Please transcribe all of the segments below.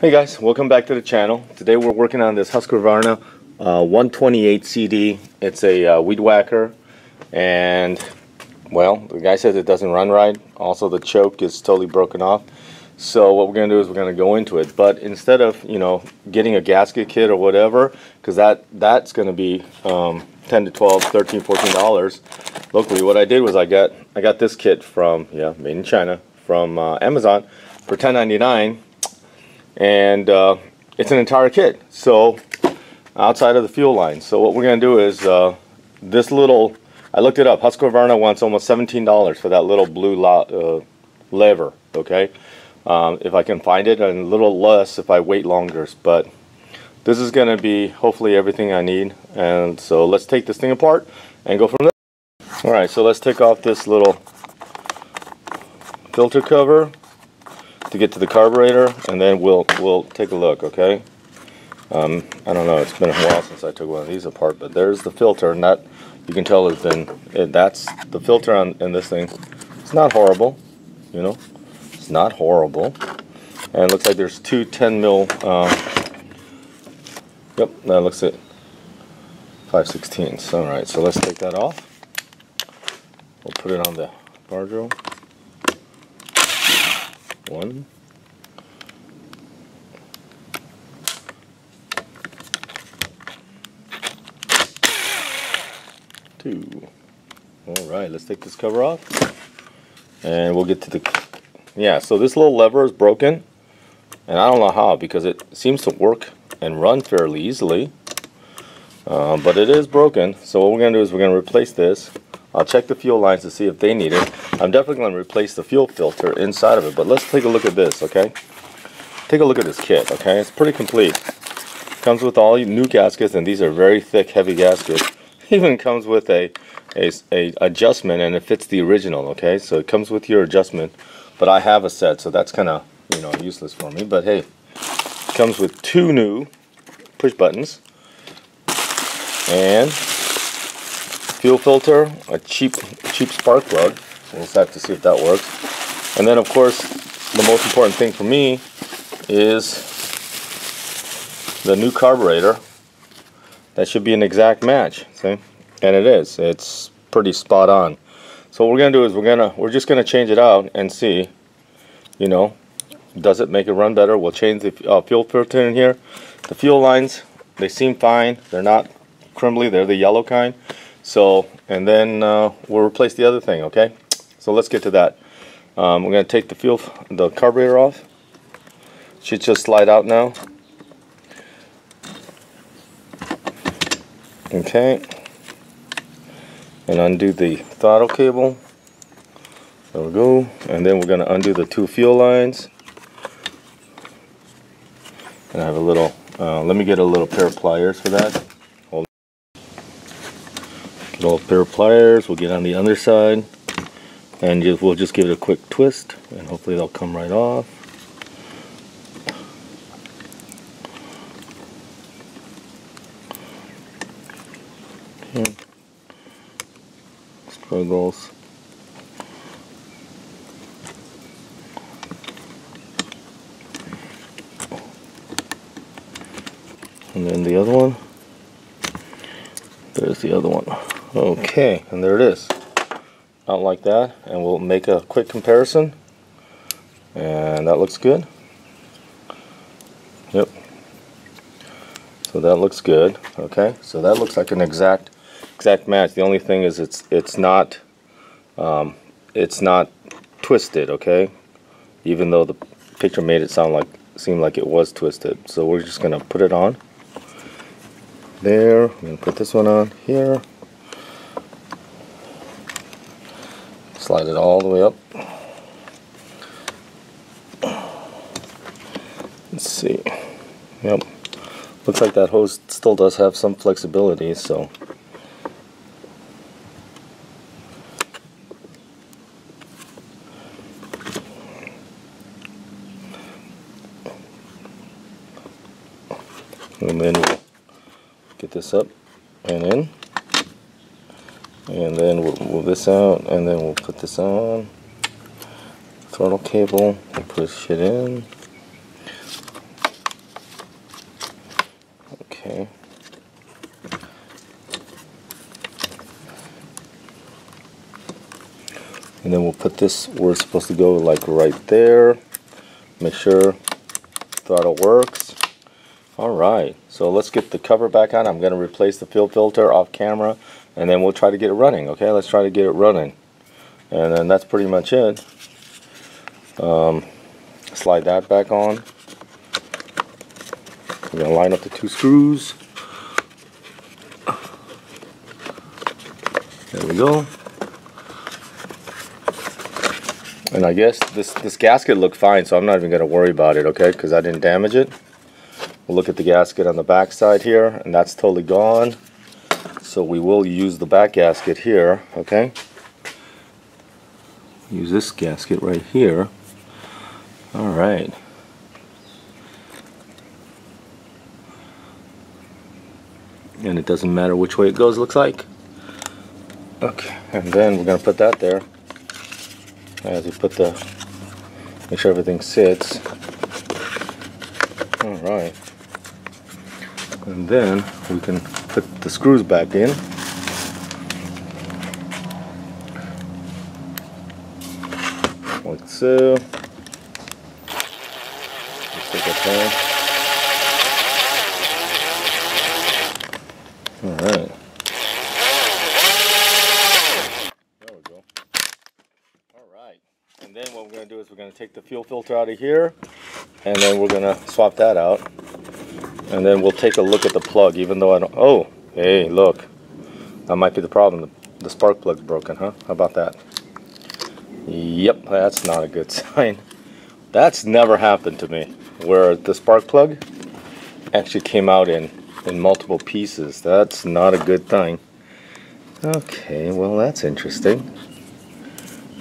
Hey guys, welcome back to the channel. Today we're working on this Husqavarna 128 CD. It's a weed whacker, and well, the guy says it doesn't run right. Also, the choke is totally broken off. So what we're going to do is we're going to go into it. But instead of, getting a gasket kit or whatever, because that's going to be 10 to 12, 13, $14 locally. What I did was I got this kit from made in China from Amazon for $10.99. And it's an entire kit, so outside of the fuel line. So what we're going to do is this little, I looked it up, Husqavarna wants almost $17 for that little blue lever, okay? If I can find it, and a little less if I wait longer. But this is going to be hopefully everything I need. And so let's take this thing apart and go from there. Alright, so let's take off this little filter cover to get to the carburetor, and then we'll take a look, okay? I don't know, it's been a while since I took one of these apart, but there's the filter, and that you can tell has been that's the filter in this thing. It's not horrible, it's not horrible. And it looks like there's two 10 mil yep, that looks at 5/16. Alright, so let's take that off. We'll put it on the bar drill. One, two. Alright, let's take this cover off and we'll get to the so this little lever is broken, and I don't know how, because it seems to work and run fairly easily, but it is broken. So what we're going to do is we're going to replace this. I'll check the fuel lines to see if they need it. I'm definitely going to replace the fuel filter inside of it, but let's take a look at this, okay? Take a look at this kit, okay? It's pretty complete. Comes with all new gaskets, and these are very thick, heavy gaskets. Even comes with a adjustment, and it fits the original, okay? So it comes with your adjustment, but I have a set, so that's kind of, useless for me. But hey, it comes with two new push buttons, and fuel filter, a cheap spark plug. We'll just have to see if that works. And then, of course, the most important thing for me is the new carburetor. That should be an exact match, see? And it is. It's pretty spot on. So what we're gonna do is we're just gonna change it out and see, does it make it run better? We'll change the fuel filter in here. The fuel lines, they seem fine. They're not crumbly. They're the yellow kind. So, and then we'll replace the other thing, okay? So let's get to that. We're going to take the carburetor off. Should just slide out now. Okay. And undo the throttle cable. There we go. And then we're going to undo the two fuel lines. And I have a little, let me get a little pair of pliers for that. Get all pair of pliers, we'll get on the underside, and we'll just give it a quick twist, and hopefully they'll come right off. Okay. Spread those. And then the other one. There's the other one. Okay, and there it is. Out like that, and we'll make a quick comparison. And that looks good. Yep. So that looks good. Okay, so that looks like an exact match. The only thing is it's not twisted. Okay, even though the picture made it seem like it was twisted. So we're just gonna put it on. There, I'm going to put this one on here. Slide it all the way up. Let's see. Yep. Looks like that hose still does have some flexibility, so. And then we'll get this up and in, and then we'll move this out, and then we'll put this on. Throttle cable, we'll push it in, And then we'll put this where it's supposed to go, like right there. Make sure throttle works. Alright, so let's get the cover back on. I'm going to replace the fuel filter off camera, and then we'll try to get it running. Okay, let's try to get it running. And then that's pretty much it. Slide that back on. We're going to line up the 2 screws. There we go. And I guess this gasket looked fine, so I'm not even going to worry about it, okay, because I didn't damage it. We'll look at the gasket on the back side here, and that's totally gone. So we will use the back gasket here, okay? Use this gasket right here. Alright. And it doesn't matter which way it goes, looks like. Okay, and then we're going to put that there. As we put the, make sure everything sits. Alright. And then we can put the screws back in. Like so. Just take our time. Alright. There we go. Alright. And then what we're going to do is we're going to take the fuel filter out of here, and then we're going to swap that out. And then we'll take a look at the plug, even though I don't... Oh, hey, look. That might be the problem. The spark plug's broken, huh? How about that? Yep, that's not a good sign. That's never happened to me, where the spark plug actually came out in multiple pieces. That's not a good thing. Okay, well, that's interesting.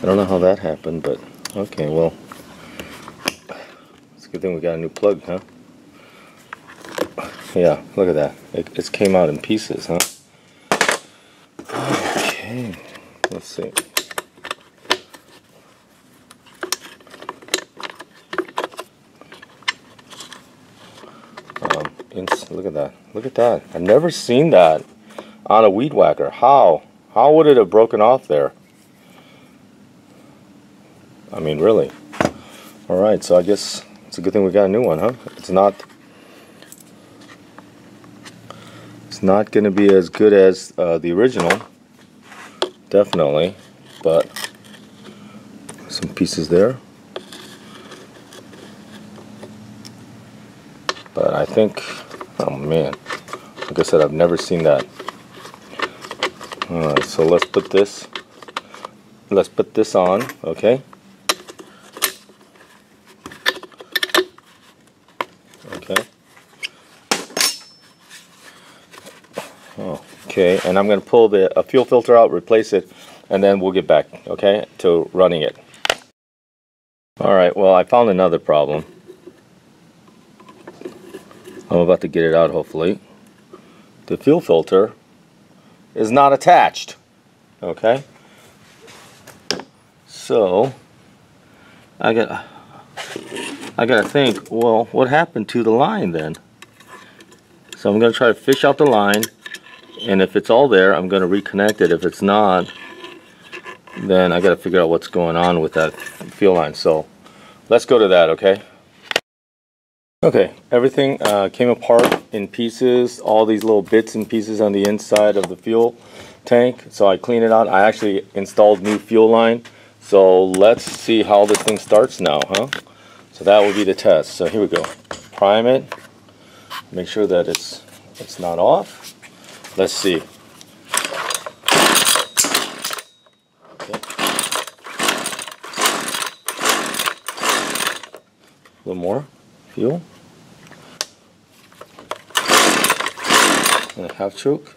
I don't know how that happened, but okay, well, it's a good thing we got a new plug, huh? Yeah, look at that. It came out in pieces, huh? Okay, let's see. Look at that. Look at that. I've never seen that on a weed whacker. How? How would it have broken off there? I mean, really. Alright, so I guess it's a good thing we got a new one, huh? It's not going to be as good as the original, definitely, but some pieces there. But I think, oh man, like I said, I've never seen that. Alright, so let's put this on, okay? Okay. Okay, and I'm going to pull the fuel filter out, replace it, and then we'll get back, okay, to running it. Alright, well, I found another problem. I'm about to get it out, hopefully. The fuel filter is not attached, okay? So, I gotta think, well, what happened to the line then? So I'm gonna try to fish out the line, and if it's all there, I'm gonna reconnect it. If it's not, then I gotta figure out what's going on with that fuel line. So let's go to that, okay? Okay, everything came apart in pieces, all these little bits and pieces on the inside of the fuel tank. So I cleaned it out. I actually installed new fuel line. So let's see how this thing starts now, huh? So that will be the test. So here we go. Prime it. Make sure that it's not off. Let's see. Okay. A little more fuel. And a half choke.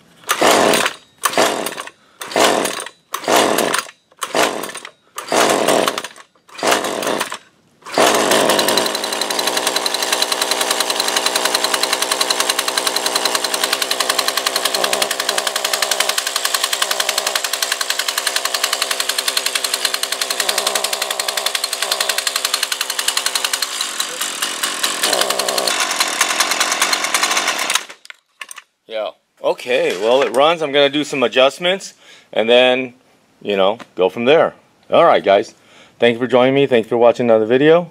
Yeah. Okay, well, it runs. I'm going to do some adjustments and then, you know, go from there. Alright guys, thank you for joining me. Thank you for watching another video.